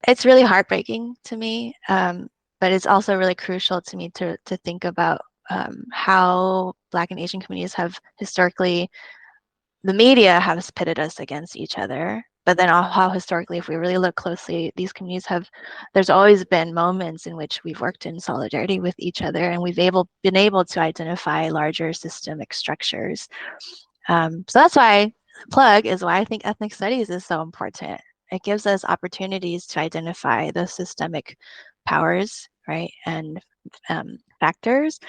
It's really heartbreaking to me, but it's also really crucial to me to think about how Black and Asian communities have historically, the media has pitted us against each other, but then how historically, if we really look closely, these communities have, there's always been moments in which we've worked in solidarity with each other, and we've been able to identify larger systemic structures. So that's why, plug is why I think ethnic studies is so important. It gives us opportunities to identify the systemic powers, right, and factors,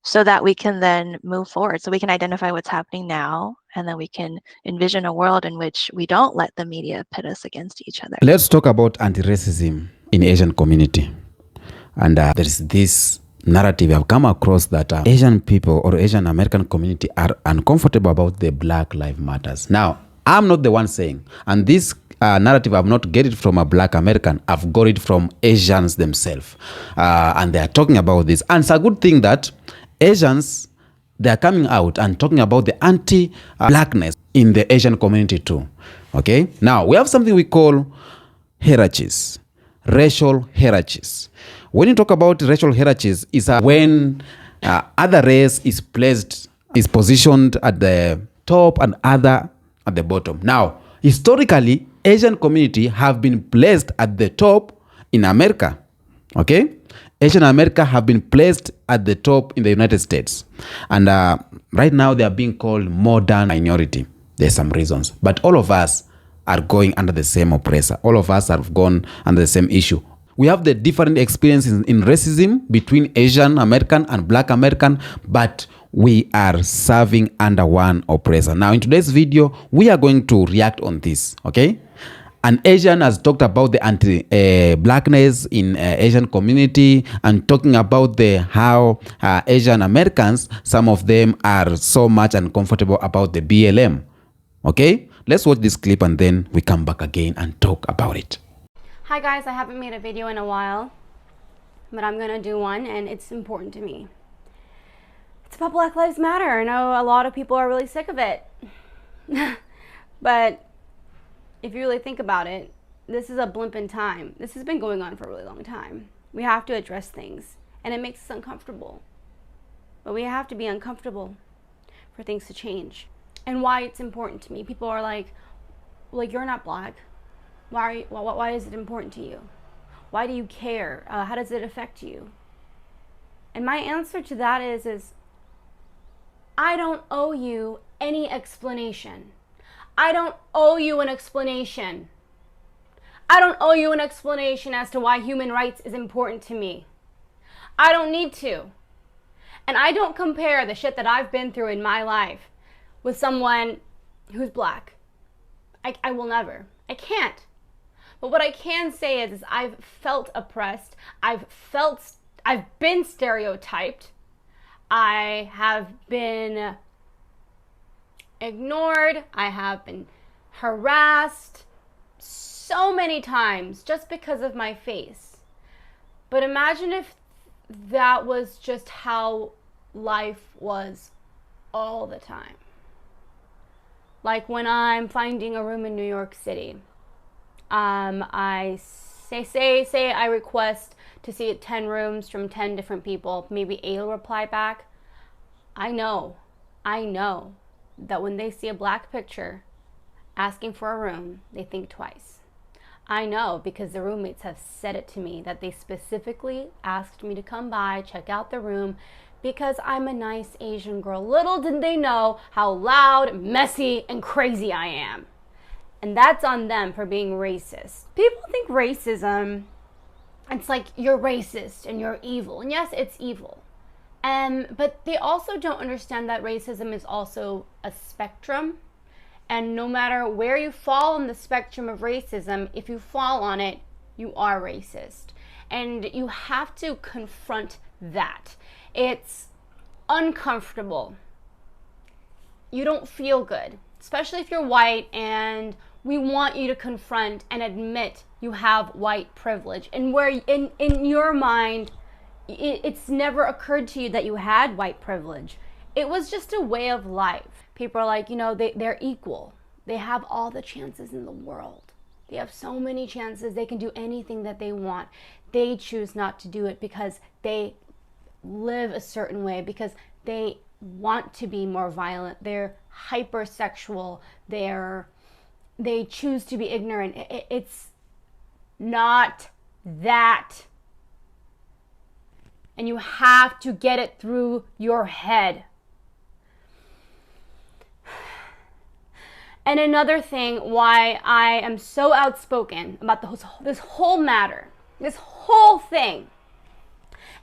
so that we can then move forward. So we can identify what's happening now, and then we can envision a world in which we don't let the media pit us against each other. Let's talk about anti-racism in Asian community. And there's this narrative I've come across that Asian people or Asian American community are uncomfortable about the Black Lives Matters. Now, I'm not the one saying, and this narrative I've not get it from a Black American, I've got it from Asians themselves. And they are talking about this. And it's a good thing that Asians, they are coming out and talking about the anti-blackness in the Asian community too. Okay? Now, we have something we call hierarchies, racial hierarchies. When you talk about racial hierarchies, it's when other race is positioned at the top and other at the bottom. Now, historically, Asian community have been placed at the top in America. Okay? Asian America have been placed at the top in the United States. And right now they are being called modern minority. There's some reasons. But all of us are going under the same oppressor. All of us have gone under the same issue. We have the different experiences in racism between Asian American and Black American, but we are serving under one oppressor. Now, in today's video, we are going to react on this, okay? An Asian has talked about the anti-blackness in Asian community and talking about how Asian Americans, some of them are so much uncomfortable about the BLM, okay? Let's watch this clip and then we come back again and talk about it. Hi guys, I haven't made a video in a while, but I'm gonna do one and it's important to me. It's about Black Lives Matter. I know a lot of people are really sick of it. But if you really think about it, this is a blimp in time. This has been going on for a really long time. We have to address things and it makes us uncomfortable. But we have to be uncomfortable for things to change. And why it's important to me. People are like, well, you're not Black. Why is it important to you? Why do you care? How does it affect you? And my answer to that is I don't owe you any explanation. I don't owe you an explanation. I don't owe you an explanation as to why human rights is important to me. I don't need to. And I don't compare the shit that I've been through in my life with someone who's Black. I will never. I can't. But what I can say is I've felt oppressed. I've been stereotyped. I have been ignored. I have been harassed so many times just because of my face. But imagine if that was just how life was all the time. Like when I'm finding a room in New York City, I say I request to see 10 rooms from 10 different people. Maybe 8 will reply back. I know that when they see a Black picture asking for a room, they think twice. I know because the roommates have said it to me that they specifically asked me to come by, check out the room, because I'm a nice Asian girl. Little did they know how loud, messy, and crazy I am. And that's on them for being racist. People think racism, it's like you're racist and you're evil. And yes, it's evil. But they also don't understand that racism is also a spectrum. And no matter where you fall on the spectrum of racism, if you fall on it, you are racist. And you have to confront that. It's uncomfortable. You don't feel good, especially if you're white, and we want you to confront and admit you have white privilege. And where in your mind, it's never occurred to you that you had white privilege. It was just a way of life. People are like, they're equal. They have all the chances in the world. They have so many chances. They can do anything that they want. They choose not to do it because they live a certain way, because they want to be more violent. They're hypersexual. They choose to be ignorant. It's not that. And you have to get it through your head. And another thing why I am so outspoken about this whole matter, this whole thing,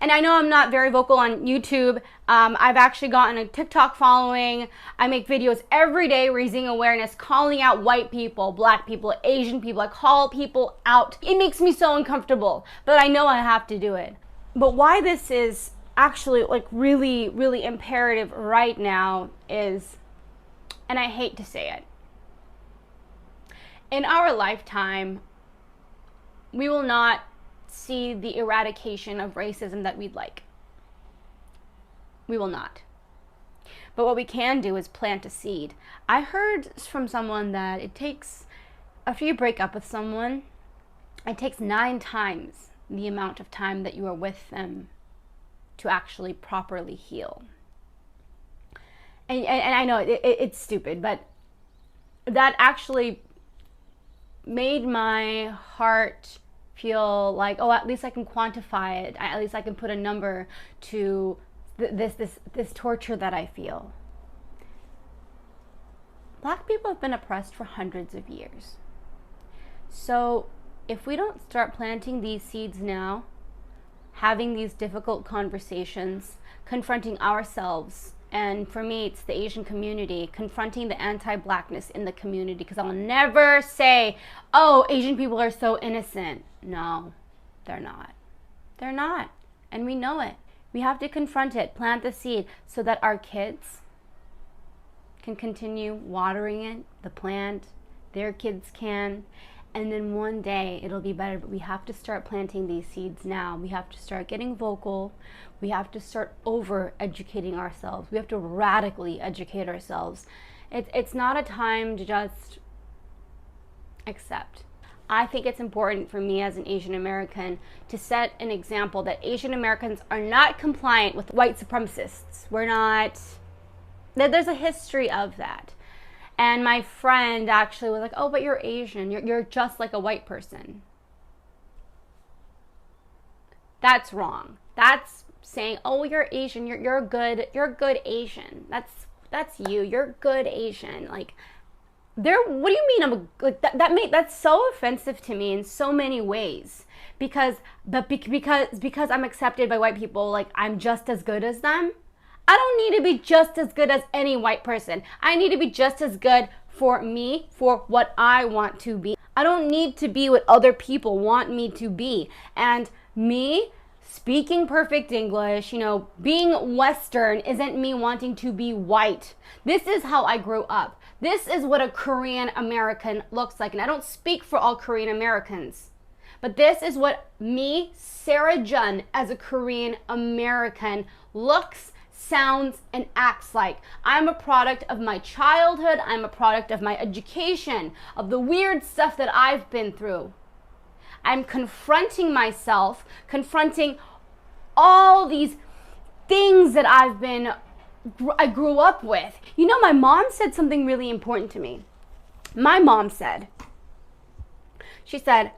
and I know I'm not very vocal on YouTube. I've actually gotten a TikTok following. I make videos every day raising awareness, calling out white people, black people, Asian people. I call people out. It makes me so uncomfortable, but I know I have to do it. But why this is actually like really, really imperative right now is, and I hate to say it, in our lifetime, we will not see the eradication of racism that we'd like. We will not. But what we can do is plant a seed. I heard from someone that it takes, after you break up with someone, it takes 9 times the amount of time that you are with them to actually properly heal. And I know it's stupid, but that actually made my heart feel like, oh, at least I can quantify it. At least I can put a number to this torture that I feel. Black people have been oppressed for hundreds of years. So if we don't start planting these seeds now, having these difficult conversations, confronting ourselves, and for me, it's the Asian community, confronting the anti-blackness in the community, because I'll never say, oh, Asian people are so innocent. No, they're not. They're not. And we know it. We have to confront it, plant the seed, so that our kids can continue watering it, the plant, their kids can, and then one day it'll be better. But we have to start planting these seeds now. We have to start getting vocal. We have to start over-educating ourselves. We have to radically educate ourselves. It's not a time to just accept. I think it's important for me as an Asian American to set an example that Asian Americans are not compliant with white supremacists. We're not. There's a history of that. And my friend actually was like, oh, but you're Asian. You're just like a white person. That's wrong. That's saying, oh, you're Asian. You're a good Asian. That's you. You're good Asian. Like, what do you mean that's so offensive to me in so many ways, because I'm accepted by white people, like I'm just as good as them. I don't need to be just as good as any white person. I need to be just as good for me, for what I want to be. I don't need to be what other people want me to be. And me speaking perfect English, being Western isn't me wanting to be white. This is how I grew up. This is what a Korean American looks like. And I don't speak for all Korean Americans, but this is what me, Sarah Jun, as a Korean American looks, sounds, and acts like. I'm a product of my childhood. I'm a product of my education, of the weird stuff that I've been through. I'm confronting myself, confronting all these things that I grew up with. My mom said something really important to me. My mom said, she said,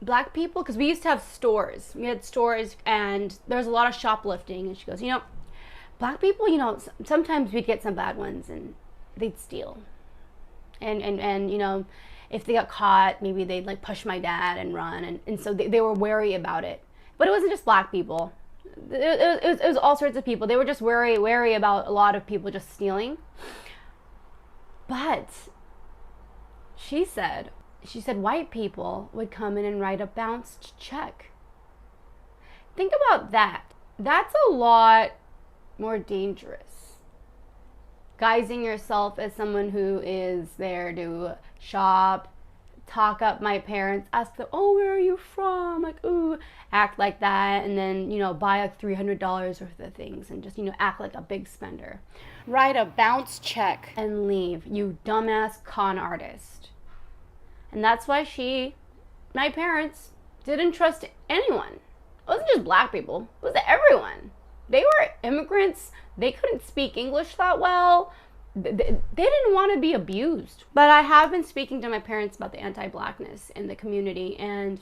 black people, because we used to have stores. We had stores and there's a lot of shoplifting. And she goes, black people, sometimes we'd get some bad ones and they'd steal. And if they got caught, maybe they'd like push my dad and run. And so they were wary about it. But it wasn't just black people. It was all sorts of people. They were just wary about a lot of people just stealing. But she said white people would come in and write a bounced check. Think about that. That's a lot more dangerous. Guising yourself as someone who is there to shop, talk up my parents, ask them, oh, where are you from? Like, ooh, act like that, and then, buy like $300 worth of things and just, act like a big spender. Write a bounce check and leave, you dumbass con artist. And that's why my parents, didn't trust anyone. It wasn't just black people, it was everyone. They were immigrants. They couldn't speak English that well. They didn't want to be abused. But I have been speaking to my parents about the anti-blackness in the community, and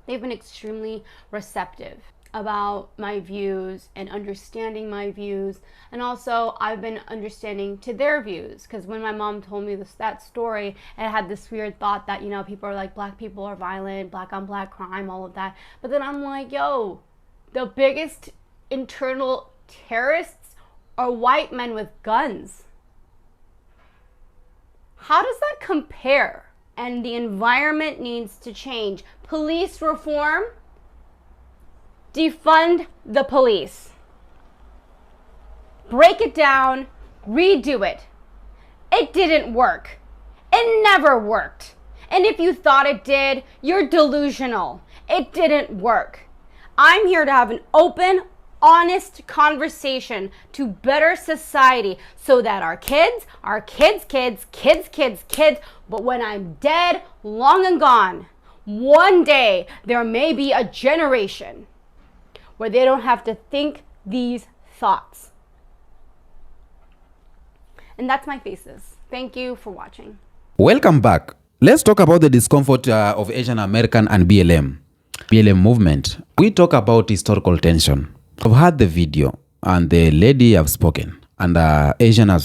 they've been extremely receptive about my views and understanding my views. And also I've been understanding to their views, because when my mom told me that story, it had this weird thought that, people are like, black people are violent, black on black crime, all of that. But then I'm like, yo, the biggest internal terrorists are white men with guns. How does that compare? And the environment needs to change. Police reform. Defund the police. Break it down, redo it. It didn't work. It never worked. And if you thought it did, you're delusional. It didn't work. I'm here to have an open, honest conversation to better society so that our kids, but when I'm dead, long and gone, one day there may be a generation where they don't have to think these thoughts. And that's my thesis. Thank you for watching. Welcome back. Let's talk about the discomfort of Asian American and BLM movement. We talk about historical tension. I've heard the video and the lady have spoken and Asian have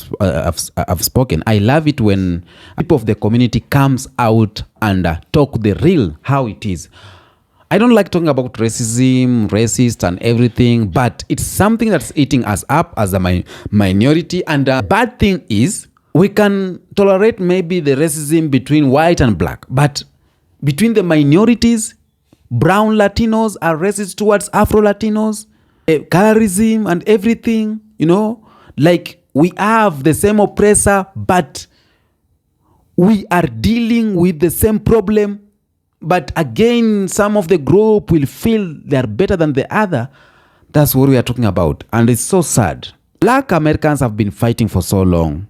spoken. I love it when people of the community comes out and talk the real how it is. I don't like talking about racism, racist and everything, but it's something that's eating us up as a minority. And the bad thing is we can tolerate maybe the racism between white and black, but between the minorities, brown Latinos are racist towards Afro-Latinos, colorism and everything, like we have the same oppressor, but we are dealing with the same problem. But again, some of the group will feel they are better than the other. That's what we are talking about. And it's so sad. Black Americans have been fighting for so long.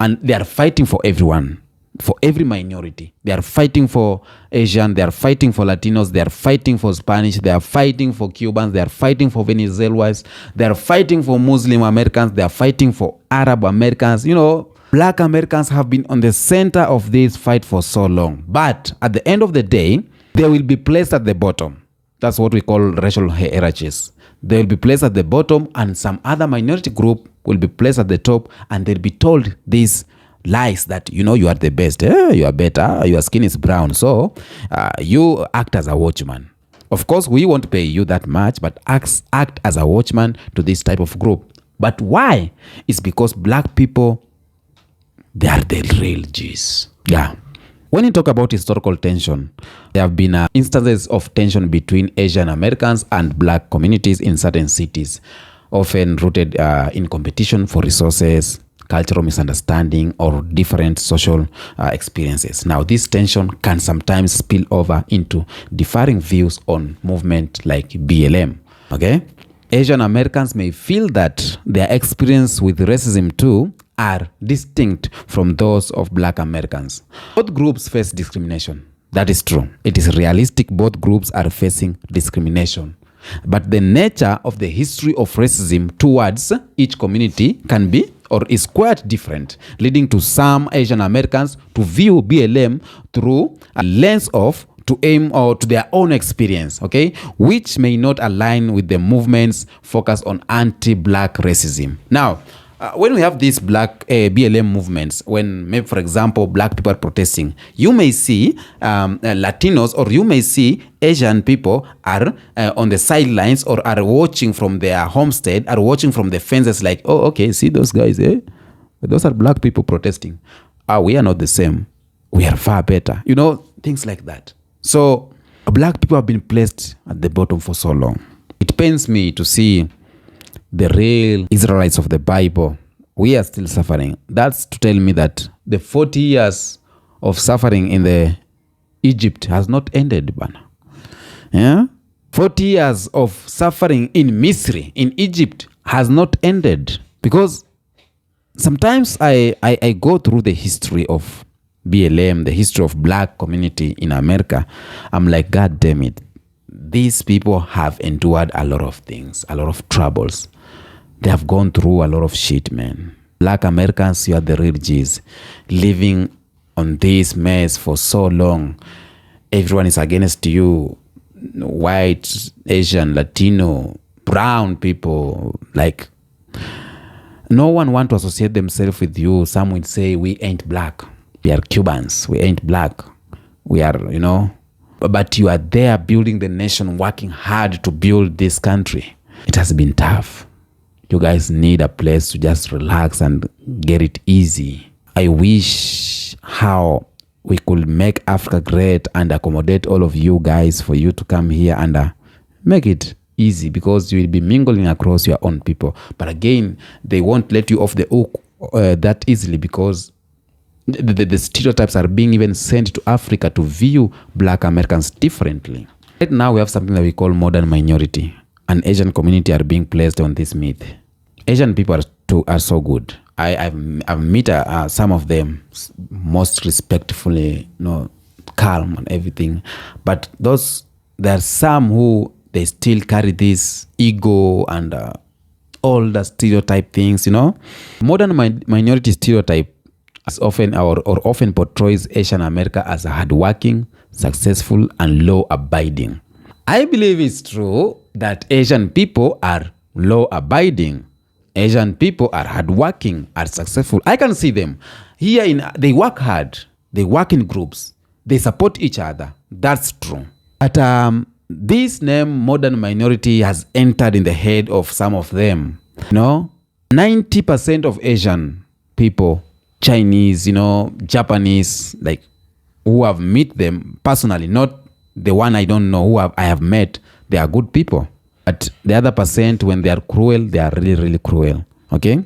And they are fighting for everyone, for every minority. They are fighting for Asian. They are fighting for Latinos. They are fighting for Spanish. They are fighting for Cubans. They are fighting for Venezuelans. They are fighting for Muslim Americans. They are fighting for Arab Americans. Black Americans have been on the center of this fight for so long. But at the end of the day, they will be placed at the bottom. That's what we call racial hierarchies. They will be placed at the bottom and some other minority group will be placed at the top, and they'll be told these lies that, you are the best. You are better. Your skin is brown. So you act as a watchman. Of course, we won't pay you that much, but act as a watchman to this type of group. But why? It's because black people, they are the real G's. Yeah. When you talk about historical tension, there have been instances of tension between Asian Americans and black communities in certain cities, often rooted in competition for resources, cultural misunderstanding, or different social experiences. Now, this tension can sometimes spill over into differing views on movement like BLM. Okay? Asian Americans may feel that their experience with racism too are distinct from those of black Americans. Both groups face discrimination. That is true. It is realistic both groups are facing discrimination. But the nature of the history of racism towards each community can be or is quite different, leading to some Asian Americans to view BLM through a lens of to aim or to their own experience, okay, which may not align with the movement's focus on anti-black racism. Now, when we have these black BLM movements, when maybe, for example, black people are protesting, you may see Latinos or you may see Asian people are on the sidelines or are watching from their homestead, are watching from the fences like, oh, okay, see those guys, those are black people protesting. We are not the same. We are far better. Things like that. So black people have been placed at the bottom for so long. It pains me to see the real Israelites of the Bible, we are still suffering. That's to tell me that the 40 years of suffering in the Egypt has not ended, Bana. Yeah? 40 years of suffering in Misri, in Egypt, has not ended. Because sometimes I go through the history of BLM, the history of black community in America, I'm like, God damn it. These people have endured a lot of things, a lot of troubles. They have gone through a lot of shit, man. Black Americans, you are the real G's. Living on this mess for so long. Everyone is against you. White, Asian, Latino, brown people. Like, no one want to associate themselves with you. Some would say, we ain't black. We are Cubans. We ain't black. We are, But you are there building the nation, working hard to build this country. It has been tough. You guys need a place to just relax and get it easy. I wish how we could make Africa great and accommodate all of you guys for you to come here and make it easy, because you will be mingling across your own people. But again, they won't let you off the hook that easily, because the stereotypes are being even sent to Africa to view black Americans differently. Right now, we have something that we call modern minority. And Asian community are being placed on this myth. Asian people are so good. I've met some of them, most respectfully, calm and everything. But there are some who they still carry this ego and all the stereotype things. Modern minority stereotype is often portrays Asian America as hardworking, successful, and law-abiding. I believe it's true that Asian people are law-abiding. Asian people are hardworking, are successful. I can see them. They work hard. They work in groups. They support each other. That's true. But this name, modern minority, has entered in the head of some of them. 90% of Asian people, Chinese, Japanese, like, who have met them personally, not the one I don't know, who I have met, they are good people. But the other percent, when they are cruel, they are really, really cruel. Okay?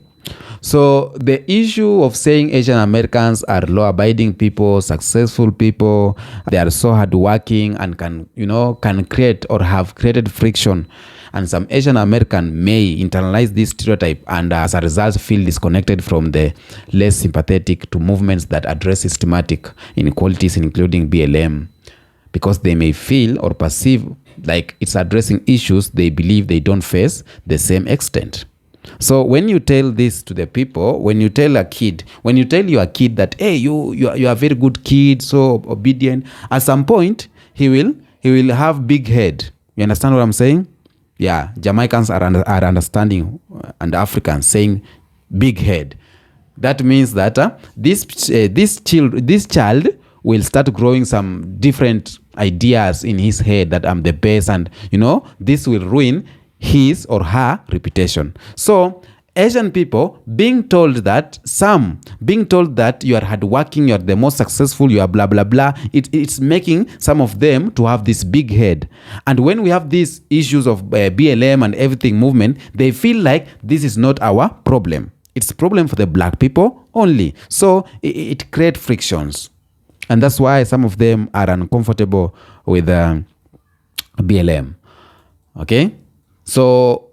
So the issue of saying Asian Americans are law-abiding people, successful people, they are so hardworking and can create or have created friction. And some Asian American may internalize this stereotype and as a result feel disconnected from the less sympathetic to movements that address systematic inequalities, including BLM. Because they may feel or perceive like it's addressing issues they believe they don't face the same extent. So when you tell this to the people, when you tell your kid that, hey, you are a very good kid, so obedient, at some point he will have big head. You understand what I'm saying? Yeah, Jamaicans are understanding, and Africans saying big head. That means that this child will start growing some different ideas in his head that I'm the best, and this will ruin his or her reputation. So Asian people being told that you are hardworking, you are the most successful, you are blah blah blah, it's making some of them to have this big head. And when we have these issues of BLM and everything movement, they feel like this is not our problem. It's a problem for the black people only. So it creates frictions. And that's why some of them are uncomfortable with BLM. Okay? So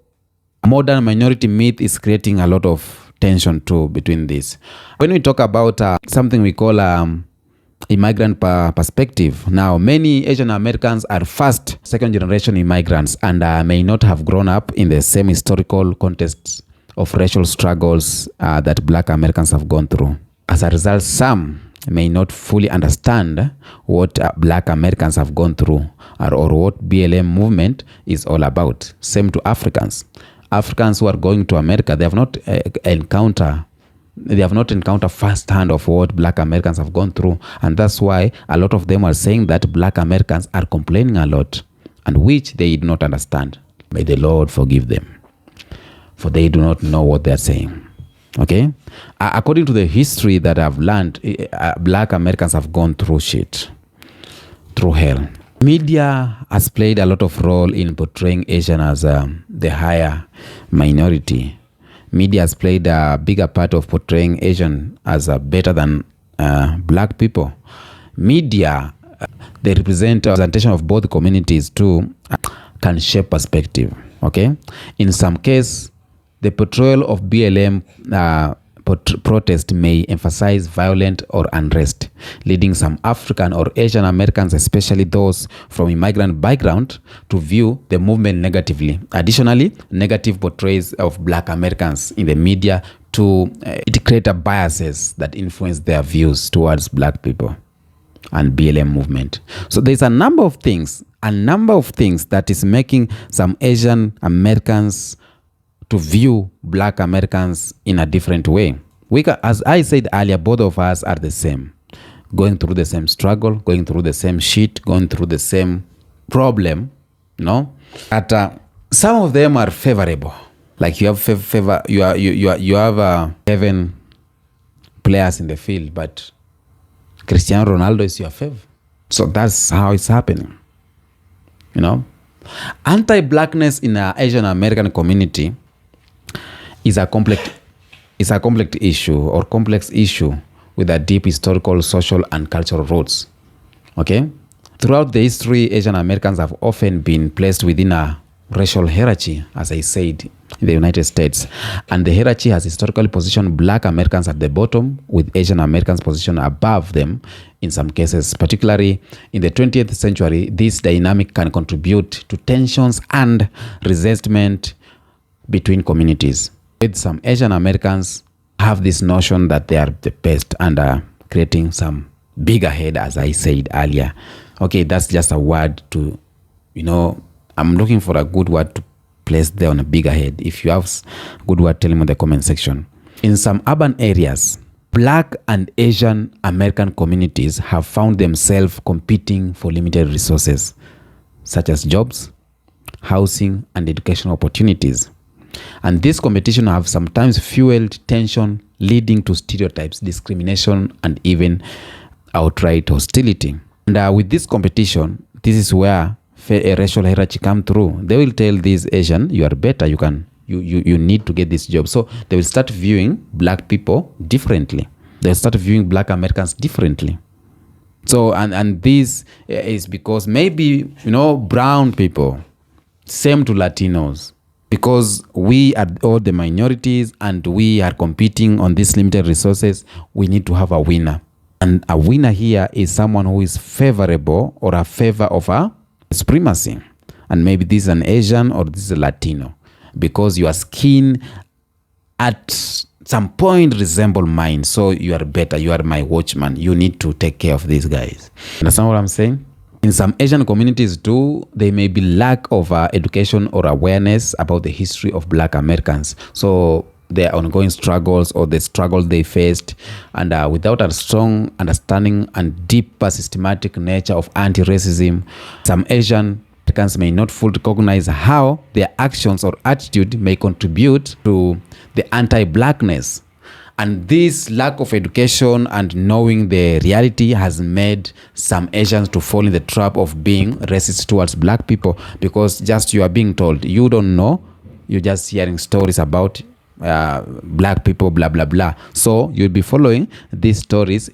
modern minority myth is creating a lot of tension too between this. When we talk about something we call immigrant perspective, now many Asian Americans are first, second generation immigrants and may not have grown up in the same historical context of racial struggles that black Americans have gone through. As a result, some may not fully understand what black Americans have gone through or what BLM movement is all about. Same to Africans. Africans who are going to America, they have not encountered firsthand of what black Americans have gone through. And that's why a lot of them are saying that black Americans are complaining a lot, and which they did not understand. May the Lord forgive them, for they do not know what they're saying. Okay? According to the history that I've learned, black Americans have gone through shit, through hell. Media has played a lot of role in portraying Asian as the higher minority. Media has played a bigger part of portraying Asian as better than black people. Media, they represent a representation of both communities too, can shape perspective. Okay? In some case, the portrayal of BLM protest may emphasize violence or unrest, leading some African or Asian Americans, especially those from immigrant background, to view the movement negatively. Additionally, negative portrayals of Black Americans in the media it creates biases that influence their views towards Black people and BLM movement. So there's a number of things that is making some Asian Americans to view Black Americans in a different way. As I said earlier, both of us are the same, going through the same struggle, going through the same shit, going through the same problem, But some of them are favorable. Like you have you have 7 players in the field, but Cristiano Ronaldo is your favorite. So that's how it's happening. Anti-blackness in the Asian American community is a complex issue with a deep historical, social, and cultural roots. Okay? Throughout the history, Asian Americans have often been placed within a racial hierarchy, as I said, in the United States. And the hierarchy has historically positioned Black Americans at the bottom, with Asian Americans positioned above them in some cases. Particularly in the 20th century, this dynamic can contribute to tensions and resentment between communities. With some Asian Americans have this notion that they are the best and are creating some bigger head, as I said earlier. Okay, that's just a word to, I'm looking for a good word to place there on a bigger head. If you have a good word, tell me in the comment section. In some urban areas, Black and Asian American communities have found themselves competing for limited resources, such as jobs, housing, and educational opportunities. And this competition have sometimes fueled tension, leading to stereotypes, discrimination, and even outright hostility. And with this competition, this is where a racial hierarchy come through. They will tell these Asian, you are better, you need to get this job. So they will start viewing Black people differently. They'll start viewing Black Americans differently. So, and this is because maybe, brown people, same to Latinos, because we are all the minorities and we are competing on these limited resources, we need to have a winner. And a winner here is someone who is favorable or a favor of a supremacy. And maybe this is an Asian or this is a Latino, because your skin at some point resemble mine. So you are better. You are my watchman. You need to take care of these guys. Understand what I'm saying? In some Asian communities too, there may be lack of education or awareness about the history of Black Americans. So their ongoing struggles or the struggle they faced, and without a strong understanding and deeper systematic nature of anti-racism, some Asian Americans may not fully recognize how their actions or attitude may contribute to the anti-blackness. And this lack of education and knowing the reality has made some Asians to fall in the trap of being racist towards Black people, because just you are being told, you don't know, you're just hearing stories about Black people, blah blah blah. So you'll be following these stories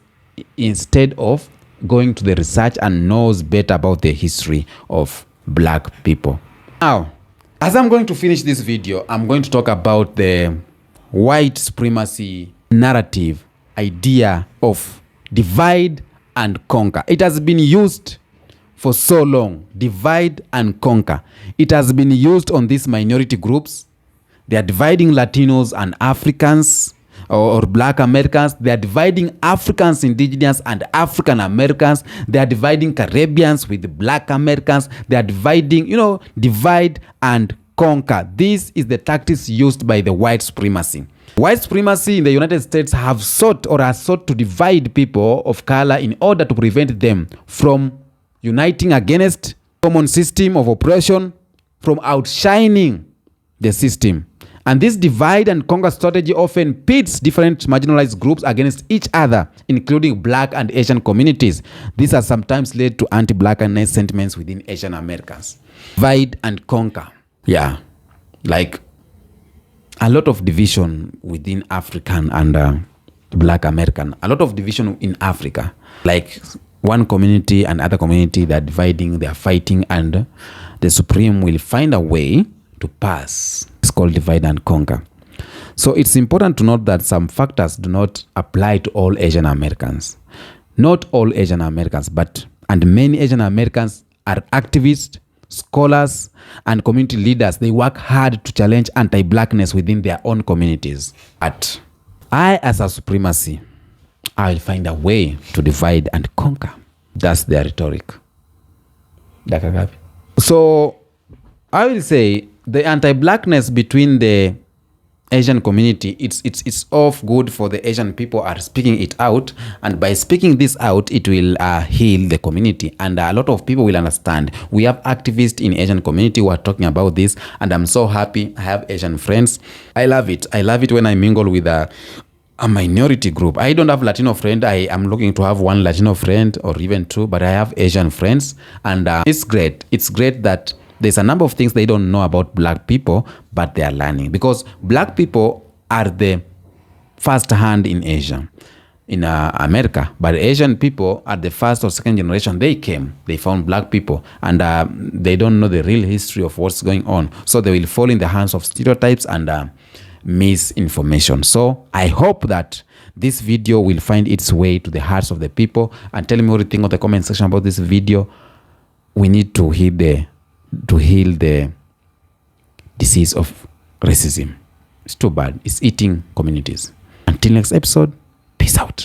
instead of going to the research and knows better about the history of Black people. Now, as I'm going to finish this video, I'm going to talk about the white supremacy narrative idea of divide and conquer. It has been used for so long. Divide and conquer. It has been used on these minority groups. They are dividing Latinos and Africans or Black Americans. They are dividing Africans, indigenous, and African Americans. They are dividing Caribbeans with Black Americans. They are dividing, divide and conquer. This is the tactics used by the white supremacy. White supremacy in the United States have sought to divide people of color in order to prevent them from uniting against common system of oppression, from outshining the system. And this divide and conquer strategy often pits different marginalized groups against each other, including Black and Asian communities. This has sometimes led to anti-blackness sentiments within Asian Americans. Divide and conquer. Yeah, like a lot of division within African and Black American. A lot of division in Africa. Like one community and other community, they're dividing, they're fighting, and the Supreme will find a way to pass. It's called divide and conquer. So it's important to note that some factors do not apply to all Asian Americans. Not all Asian Americans, and many Asian Americans are activists, scholars, and community leaders. They work hard to challenge anti-blackness within their own communities. But I, as a supremacy, I will find a way to divide and conquer. That's their rhetoric. So I will say the anti-blackness between the Asian community, it's of good for the Asian people are speaking it out, and by speaking this out, it will heal the community, and a lot of people will understand. We have activists in Asian community who are talking about this, and I'm so happy I have Asian friends. I love it. I love it when I mingle with a minority group. I don't have Latino friend. I am looking to have one Latino friend or even two, but I have Asian friends, and it's great. It's great that there's a number of things they don't know about black people, but they are learning, because black people are the first hand in Asia, in America, but Asian people are the first or second generation. They came, they found black people, and they don't know the real history of what's going on. So they will fall in the hands of stereotypes and misinformation. So I hope that this video will find its way to the hearts of the people, and tell me what you think in the comment section about this video. We need to heal the disease of racism. It's too bad. It's eating communities. Until next episode, peace out.